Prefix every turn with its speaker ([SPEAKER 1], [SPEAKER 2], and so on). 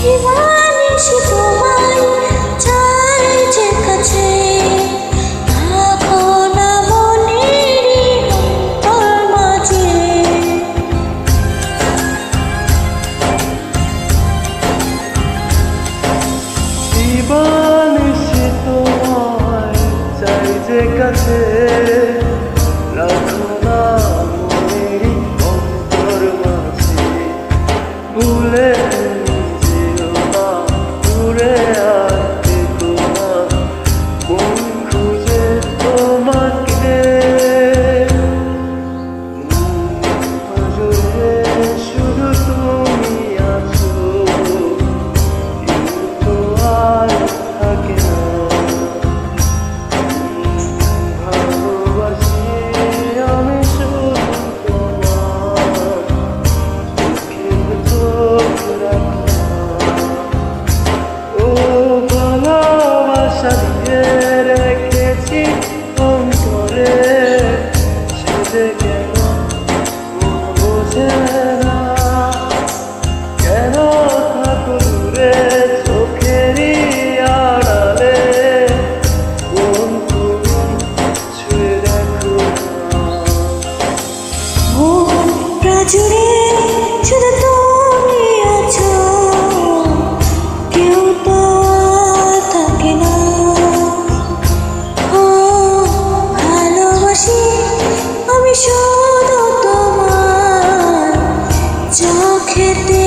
[SPEAKER 1] দিবানিশি তোমায় চাই যে কাছে, থাকো না মনেরই অন্তর মাঝে।
[SPEAKER 2] দিবানিশি তোমায় চাই যে কাছে, রাখো না মনেরই অন্তর মাঝে। ভুলে যেও না, দূরে আর থেকো না, মন খুঁজে তোমাকে। জুড়ে শুধু তুমি আছো, কিন্তু আর থাকে না। ভালোবাসি আমি শুধু তোমার, চোখের চোখ রাখো না। ও ভালোবাসা দিয়ে রেখেছি অন্তরে, সে যে কেন মন বোঝে না। কেন থাকো দূরে চোখেরই আড়ালে, মন তুমি ছুঁয়ে দেখো না।
[SPEAKER 1] মনটা জুড়ে শুধু তুমি আছো, কেউ তো আর থাকে না। ও ভালোবাসি আমি শুধু তোমার, চোখেতে